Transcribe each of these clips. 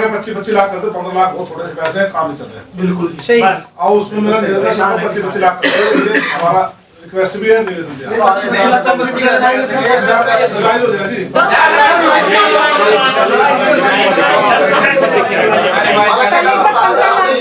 के 25-25 लाख करते, 15 लाख बहुत थोड़े से पैसे हैं, काम नहीं चल रहा है। बिल्कुल सही। और उसमें मेरा 25-25 लाख करते, ये हमारा रिक्वेस्ट भी है, निवेदन भी है।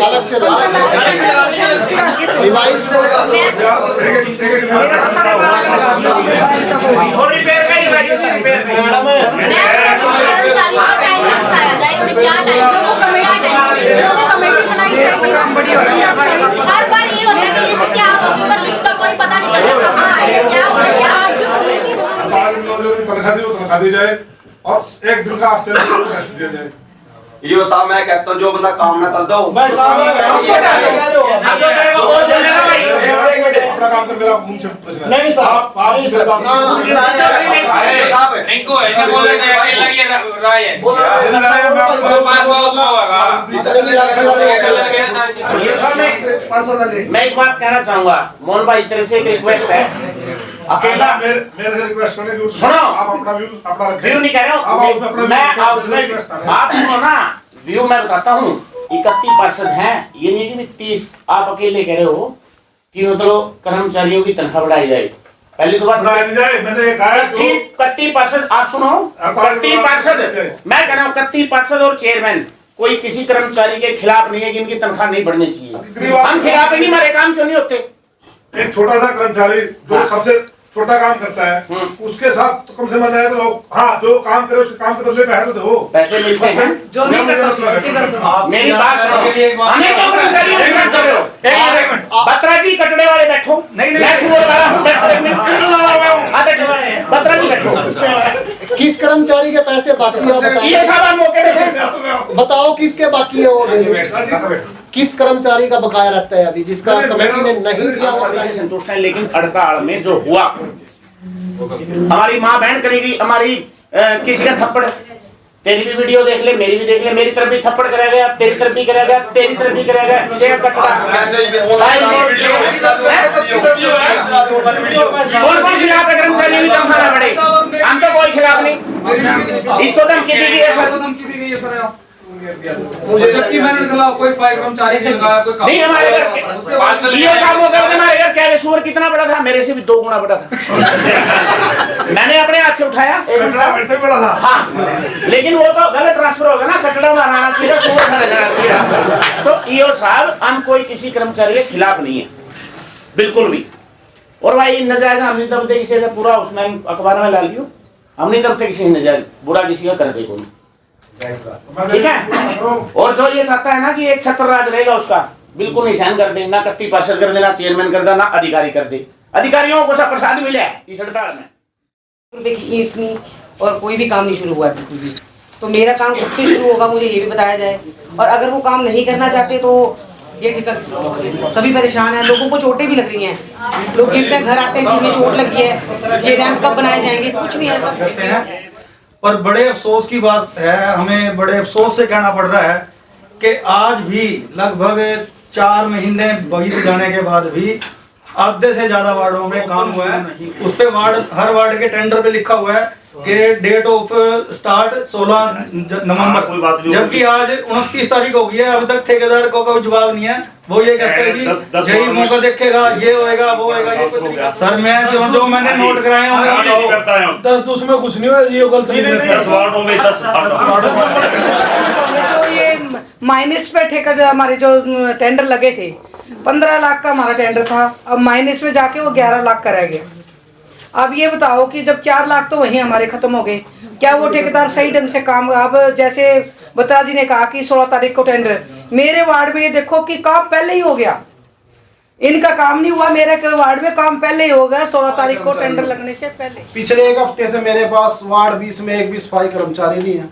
अलग से रिवाइज हर बार ये होता है कि लिस्ट क्या होगी, पर लिस्ट का कोई पता नहीं चलता कहाँ आई है, क्या हो क्या तनख्वाह दी जाए और एक दिन का हफ्ते में दिया जाए। यो साहब मैं कहता हूँ जो बंदा काम ना कर दो अपना काम कर, मेरा मुंह से प्रश्न है। नहीं साहब, आप नहीं सर, नहीं को है ना बोले नहीं लगी राय है मैं एक बात कहना चाहूंगा मोहन भाई, तेरे से एक रिक्वेस्ट है, अकेला मेरे से रिक्वेस्ट करने की सुनो, आप अपना व्यू व्यू नहीं कह रहे हो, मैं आप सुनो ना, व्यू मैं बताता हूँ। 31% है, ये नहीं कि 30 आप अकेले कह रहे हो कि मतलब कर्मचारियों की तनख्वाह बढ़ाई जाए। पहली तो बात मैंने ये कहा है 31%, आप सुनो 31%, मैं कह रहा हूँ 31% और चेयरमैन कोई किसी कर्मचारी के खिलाफ नहीं है कि इनकी तनख्वाह नहीं बढ़नी चाहिए। हम खिलाफ नहीं, हमारे काम क्यों नहीं होते? एक छोटा सा कर्मचारी जो सबसे छोटा काम करता है, उसके साथ तो कम से कम है तो लोग, हाँ जो काम करे उसके काम के बदले पैसे तो दो, पैसे मिलते हैं। जो नहीं करता मेरी बात सुनो, हमें तो कर्मचारी बत्रा जी कटड़े वाले बैठो, नहीं बत्रा जी बैठो, किस कर्मचारी के पैसे बाकी है ये सब हम मौके पे थे। बताओ किसके बाकी है वो किस कर्मचारी का बकाया रहता है अभी, जिसका कमेटी ने नहीं दिया वो संतुष्ट है, लेकिन हड़ताल में जो हुआ, हमारी माँ बहन करेगी, हमारी किसी का थप्पड़, तेरी भी वीडियो देख ले, मेरी भी देख ले, मेरी तरफ भी थप्पड़ कराया गया, तेरी तरफ भी कराया गया, तेरी तरफ भी कराया गया, किसी का कटड़ा कौन खिलाफ है कर्मचारी की तनख्वाह ना बढ़े? हम तो कोई खिलाफ नहीं, इसको धमकी दी गई है सर, जबकि मैंने कोई कर्मचारी नहीं लगाया, कोई नहीं हमारे घर हमारे घर क्या सुअर कितना बड़ा था, मेरे से भी 2 गुना बड़ा था। मैंने अपने हाथ से उठाया, बड़ा था। हाँ, लेकिन वो तो गलत ट्रांसफर होगा ना, कटड़ा मारना सीधा सुअर खा जाना सीधा। तो ईओ साहब, हम कोई किसी कर्मचारी के खिलाफ नहीं है, बिल्कुल भी। और भाई नजायज हम नहीं दबते किसी का, पूरा उसमें अखबार में ला लियो, हम नहीं दबते किसी नजायज, बुरा किसी का करते कोई, ठीक है। और जो ये चाहता है ना कि एक छत्र राज रहेगा, उसका बिल्कुल नहीं सहन कर दे, ना 31% कर देना, चेयरमैन कर देना, अधिकारी कर दे, अधिकारियों को सब प्रसाद मिले इस हड़ताल में। रुपए की इतनी और कोई भी काम नहीं शुरू हुआ है बिल्कुल भी, तो मेरा काम कब से शुरू होगा मुझे ये भी बताया जाए। और अगर वो काम नहीं करना चाहते तो ये ठीक है, सभी परेशान हैं, लोगों को चोटें भी लग रही हैं, लोग गिरते हैं, घर आते हैं कि हमें चोट लगी है, ये रैंप कब बनाए जाएंगे, कुछ नहीं ऐसा करते हैं। और बड़े अफसोस की बात है, हमें बड़े अफसोस से कहना पड़ रहा है कि आज भी लगभग 4 महीने बीत जाने के बाद भी आधे से ज्यादा वार्डों में काम हुआ है। उस पे हर वार्ड के टेंडर पे लिखा हुआ है कि डेट ऑफ स्टार्ट 16 नवंबर, जबकि आज 29 तारीख हो गई है, अभी तक ठेकेदार को कोई जवाब नहीं है। वो ये कहते हैं जी यही मौका देखेगा, ये होएगा वो होएगा, ये कोई तरीका। सर मैं जो मैंने नोट कराए हैं 10 उसमें कुछ नहीं हुआ, ये गलत नहीं, 10 वार्डों में 10 तो ये माइनस पे ठेका, हमारे जो टेंडर लगे थे 15 लाख का हमारा टेंडर था, अब माइनस में जाके वो 11 लाख का रह गया। अब ये बताओ कि जब 4 लाख तो वहीं हमारे खत्म हो गए, क्या वो ठेकेदार सही ढंग से काम, अब जैसे बत्रा जी ने कहा कि 16 तारीख को टेंडर, मेरे वार्ड में ये देखो कि काम पहले ही हो गया, इनका काम नहीं हुआ, मेरे वार्ड में काम पहले ही हो गया 16 तारीख को टेंडर लगने से पहले। पिछले 1 हफ्ते से मेरे पास वार्ड 20 में एक भी सफाई कर्मचारी नहीं है,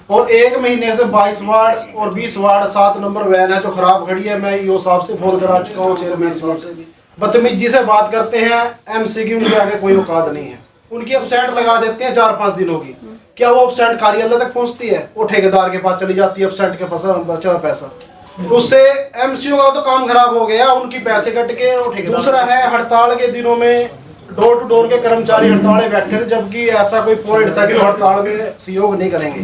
और 1 महीने से 22 वार्ड और 20 वार्ड 7 नंबर वैन है जो खराब खड़ी है। मैं ईओ साहब से फोन करा चुका हूँ, चेयरमैन साहब से भी बदतमीजी से बात करते हैं, एमसी की उनके आगे कोई औकात नहीं है, उनकी एब्सेंट लगा देते हैं 4-5 दिनों की, क्या वो एब्सेंट कार्यालय तक पहुंचती है? वो ठेकेदार के पास चली जाती है एब्सेंट के बचा हुआ पैसा, उससे एमसीओ का तो काम खराब हो गया, उनकी पैसे कट के वो ठेकेदार। दूसरा है हड़ताल के दिनों में डोर टू डोर के कर्मचारी हड़ताल बैठे थे, जबकि ऐसा कोई पॉइंट था कि हड़ताल में सहयोग नहीं करेंगे।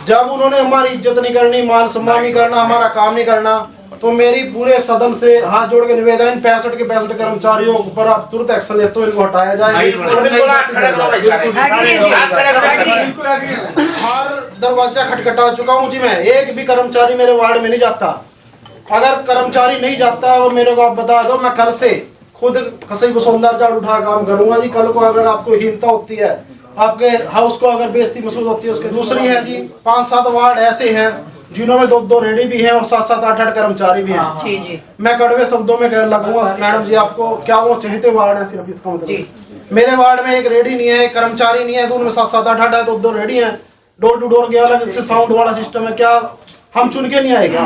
जब उन्होंने हमारी इज्जत नहीं करनी, मान सम्मान नहीं करना, हमारा काम नहीं करना, तो मेरी पूरे सदन से हाथ जोड़ के निवेदन 65 के 65 कर्मचारियों पर आप तुरंत एक्शन लेते हो, इनको हटाया जाए। हर दरवाजा खटखटा चुका हूँ जी मैं, एक भी कर्मचारी मेरे वार्ड में नहीं जाता। अगर कर्मचारी नहीं जाता और मेरे को आप बता दो, मैं कल से खुद कसई बसोंदार झाड़ू उठा काम करूंगा जी। कल को अगर आपको हीनता होती है, आपके हाउस को अगर बेइज्जती महसूस होती है, उसके दूसरी है जी 5-7 वार्ड ऐसे हैं जिन्हों में 2-2 रेडी भी हैं और 7-7, 8-8 कर्मचारी भी हैं। जी जी। मैं कड़वे शब्दों में कह लगूंगा मैडम जी आपको, क्या वो चहेते वार्ड है सिर्फ, इसका मतलब मेरे वार्ड में एक रेडी नहीं है, एक कर्मचारी नहीं है, उनमें 7-7, 8-8 है, 2-2 रेडी हैं। डोर टू डोर गया अलग से साउंड वाला सिस्टम है, क्या हम चुन के नहीं आएगा?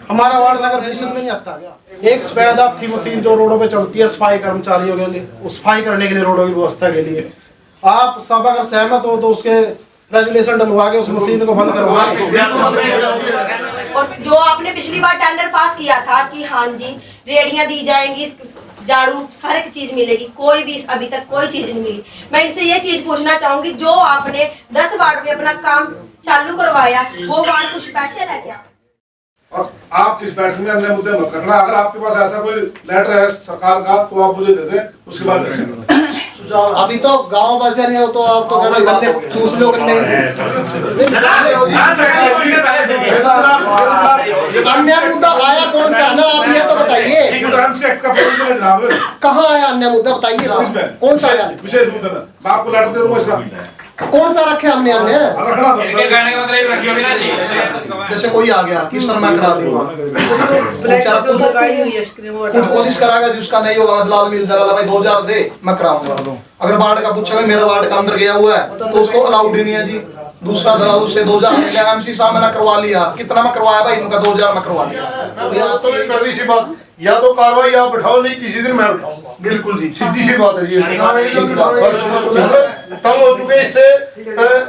हमारा वार्ड नगर परिषद में नहीं आता क्या? एक सफेद थी मशीन जो रोडों पे चलती है सफाई कर्मचारियों के लिए, सफाई करने के लिए, रोडों की व्यवस्था के लिए। आप सब अगर सहमत हो तो उसके रेजुलेशन डलवा के उस मशीन को बंद करवाएं। और जो आपने पिछली बार टेंडर पास किया था कि हाँ जी रेडियां दी जाएंगी, झाड़ू हर एक चीज मिलेगी, कोई भी अभी तक कोई चीज नहीं मिली। मैं इनसे ये चीज पूछना चाहूंगी, जो आपने 10 वार्ड में अपना काम चालू करवाया, वो वार्ड कुछ स्पेशल है क्या? और आप इस बैठक में अन्य मुद्दे मत रखना। अगर आपके पास ऐसा कोई लेटर है सरकार का तो आप मुझे दे दें, उसके बाद रखेंगे। अभी तो गांव बसे नहीं हो तो आप तो कहना गन्ने चूस लो गन्ने। अन्य मुद्दा आया कौन सा ना, आप ये तो बताइए। कहाँ आया अन्य मुद्दा, बताइए कौन सा आया विशेष मुद्दा? मैं आपको लेटर दे दूंगा इसका। कौन सा रखे हमने अन्य? इनके कहने का मतलब रखियो भी ना जी। जैसे कोई आ गया किस तरह मैं करा दूंगा, खुद कोशिश कराएगा जिसका नहीं होगा दलाल मिल जाएगा, भाई 2000 दे मैं कराऊंगा। अगर वार्ड का पूछेगा मेरा वार्ड का अंदर गया हुआ है तो उसको अलाउड ही नहीं है जी। दूसरा दलाल उससे 2000 मिलेगा, एमसी साहब मैंने करवा लिया, कितना मैं करवाया भाई इनका 2000 मैं करवा लिया। तो एक कड़वी सी बात, या तो कार्रवाई आप बैठाओ, नहीं किसी दिन मैं बैठाऊंगा। बिल्कुल जी, सीधी सी बात है जी। तंग हो चुके इससे,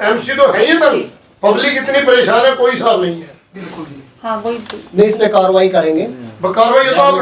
एमसी तो है ही तंग, पब्लिक इतनी परेशान है, कोई हिसाब नहीं है। बिल्कुल जी। हाँ वही नहीं, इस पे कार्रवाई करेंगे। कार्रवाई तो आप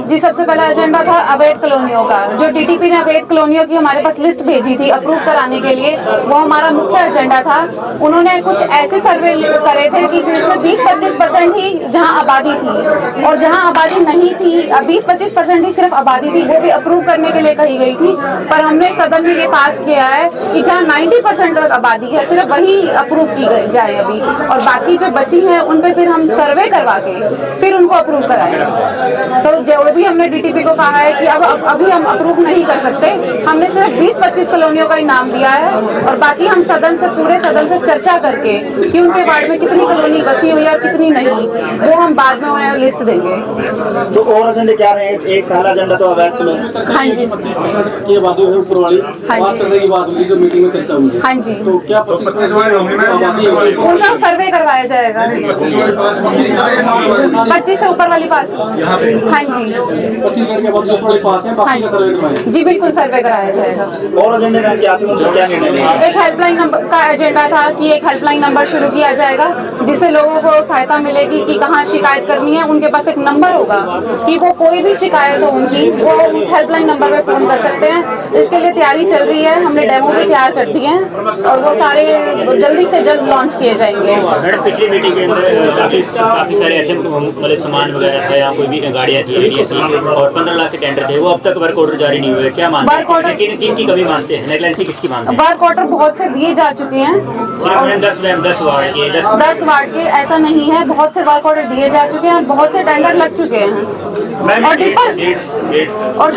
जी, सबसे पहला एजेंडा था अवैध कॉलोनियों का। जो टीटीपी ने अवैध कॉलोनियों की हमारे पास लिस्ट भेजी थी अप्रूव कराने के लिए, वो हमारा मुख्य एजेंडा था। उन्होंने कुछ ऐसे सर्वे करे थे कि जिसमें 20-25% ही जहां आबादी थी, और जहां आबादी नहीं थी 20-25% ही सिर्फ आबादी थी, वो भी अप्रूव करने के लिए कही गई थी। पर हमने सदन में ये पास किया है कि जहाँ 90% आबादी है सिर्फ वही अप्रूव की जाए अभी, और बाकी जो बची हैं उन पे फिर हम सर्वे करवा के फिर उनको अप्रूव कराएं। तो जो भी हमने डीटीपी को कहा है कि अब अभी हम अप्रूव नहीं कर सकते, हमने सिर्फ 20-25 कॉलोनियों का इनाम दिया है, और बाकी हम सदन से पूरे सदन से चर्चा करके कि उनके वार्ड में कितनी कॉलोनी बसी हुई है और कितनी नहीं, वो हम बाद में उन्हें लिस्ट देंगे। तो और एजेंडे क्या रहे? एक पहला एजेंडा तो अवैध कॉलोनी। हाँ जी, ये बात है ऊपर वाली हाँ जी, की बात हुई जो मीटिंग में चर्चा हुई। हाँ जी, तो क्या 25 वाले होंगे ना, उनका सर्वे करवाया जाएगा। 25 से ऊपर वाली पास, हाँ जी, 25 के बाद जो ऊपर पास है बाकी का सर्वे करवाएंगे जी, बिल्कुल सर्वे कराया जाएगा। और एजेंडे में क्या एक हेल्पलाइन नंबर का एजेंडा था कि एक हेल्पलाइन नंबर शुरू किया जाएगा जिससे लोगों को सहायता मिलेगी कि कहाँ शिकायत करनी है। उनके पास एक नंबर होगा कि वो कोई भी शिकायत हो उनकी, वो उस हेल्पलाइन नंबर पे फोन कर सकते हैं। इसके लिए तैयारी चल रही है, हमने डेमो भी तैयार कर दिए हैं और वो सारे जल्दी से जल्द लॉन्च किए जाएंगे। मैडम, पिछली मीटिंग के अंदर काफी सारे ऐसे मतलब सामान वगैरह था, या कोई भी गाड़ियाँ थी, एरिया थी, और 15 लाख के टेंडर थे, वो अब तक वर्क ऑर्डर जारी नहीं हुए। क्या मानते हैं, किन की कमी मानते हैं, नेगलेंसी किसकी मानते हैं? वर्क ऑर्डर बहुत से दिए जा चुके हैं, सिर्फ 10 वार्ड के 10 वार्ड के ऐसा नहीं है, बहुत से वर्क ऑर्डर दिए जा चुके हैं, बहुत से टेंडर लग चुके हैं, और टिपर और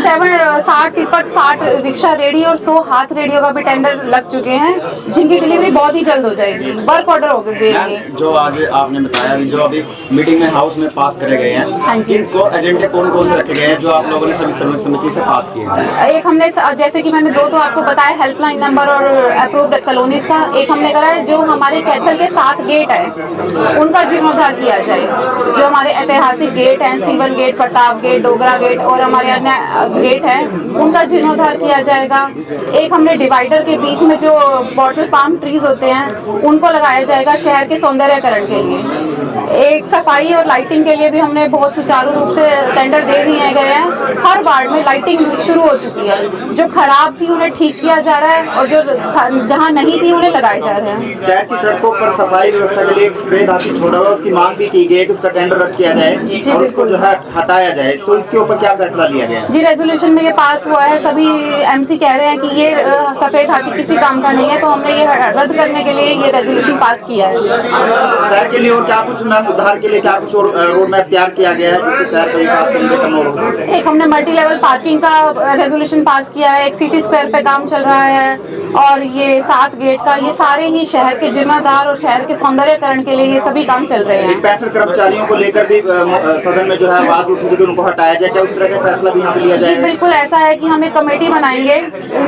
60 टिपर, 60 रिक्शा रेडी और 100 हाथ रेडियो का भी टेंडर लग चुके हैं, जिनकी डिलीवरी बहुत ही जल्द हो जाएगी। वर्क ऑर्डर हो गए जो आज आपने बताया, जो अभी मीटिंग में हाउस में पास करे गए हैं, हाँ जी, इनको एजेंडे कौन से रखे गए हैं जो आप लोगों ने सभी समिति से पास किए हैं? एक हमने जैसे कि मैंने 2 तो आपको बताया, हेल्पलाइन नंबर और अप्रूव्ड कॉलोनीज का। एक हमने करा है जो हमारे कैथल के 7 गेट है उनका जीर्णोद्धार किया जाए, जो हमारे ऐतिहासिक गेट हैं, सीवन गेट, प्रताप तालाब गेट, डोगरा गेट और हमारे अन्य गेट हैं, उनका जीर्णोद्धार किया जाएगा। एक हमने डिवाइडर के बीच में जो बॉटल पाम ट्रीज होते हैं उनको लगाया जाएगा शहर के सौंदर्यकरण के लिए। एक सफाई और लाइटिंग के लिए भी हमने बहुत सुचारू रूप से टेंडर दे दिए गए हैं। हर वार्ड में लाइटिंग शुरू हो चुकी है, जो खराब थी उन्हें ठीक किया जा रहा है और जो जहाँ नहीं थी उन्हें लगाए जा रहे हैं। शहर की सड़कों पर सफाई व्यवस्था के लिए एक सफेद हाथी छोड़ा हुआ, उसकी मांग भी की गई है कि उसका टेंडर रद्द किया जाए और उसको जो है हटाया जाए, तो इसके ऊपर क्या फैसला लिया गया है? जी, रेजोल्यूशन में ये पास हुआ है। सभी एमसी कह रहे हैं कि ये सफेद हाथी किसी काम का नहीं है, तो हमने ये रद्द करने के लिए ये रेजोल्यूशन पास किया है। शहर के लिए और क्या कुछ मैम उद्धार के लिए क्या कुछ और रोड मैप तैयार किया गया है जिससे शहर का विकास संगठन हो? एक हमने मल्टी लेवल पार्किंग का रेजोल्यूशन पास किया है, एक सिटी स्क्वायर पे काम चल रहा है और ये 7 गेट का, ये सारे ही शहर के जीर्णोद्धार और शहर के सौंदर्यकरण के लिए ये सभी काम चल रहे हैं। पेंशन कर्मचारियों को लेकर भी सदन में जो है आवाज उठी थी कि उनको हटाया जाए, क्या उस तरह का फैसला भी यहाँ पे लिया जाए? जी बिल्कुल, ऐसा है कि हम एक कमेटी बनाएंगे,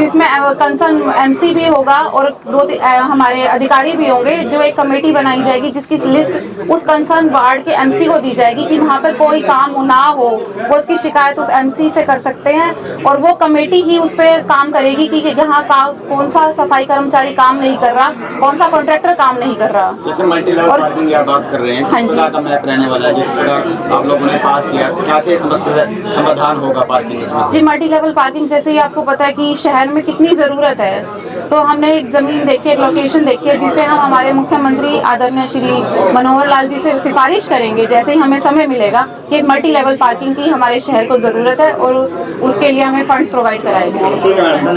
इसमें कंसर्न एमसी भी होगा और 2 हमारे अधिकारी भी होंगे, जो एक कमेटी बनाई जाएगी जिसकी लिस्ट उस कंसर्न वार्ड के एमसी को दी जाएगी कि वहाँ पर कोई काम ना हो, वो उसकी शिकायत उस एमसी से कर सकते हैं और वो कमेटी ही उस पर काम करेगी कि यहाँ कौन सा सफाई कर्मचारी काम नहीं कर रहा, कौन सा कॉन्ट्रैक्टर काम नहीं कर रहा। जैसे मल्टी लेवल पार्किंग की बात कर रहे हैं, हाँ जी, का मैप रहने वाला है, जिस तरह आप लोगों ने पास किया, कैसे समस्या समाधान होगा पार्किंग समस्या? जी, मल्टी लेवल पार्किंग जैसे ही आपको पता है कि शहर में कितनी ज़रूरत है, तो हमने एक ज़मीन देखी, एक लोकेशन देखी है जिसे हम हमारे मुख्यमंत्री आदरणीय श्री मनोहर लाल जी से सिफारिश करेंगे जैसे ही हमें समय मिलेगा कि एक मल्टी लेवल पार्किंग की हमारे शहर को ज़रूरत है और उसके लिए हमें फंड्स प्रोवाइड कराए जाएंगे।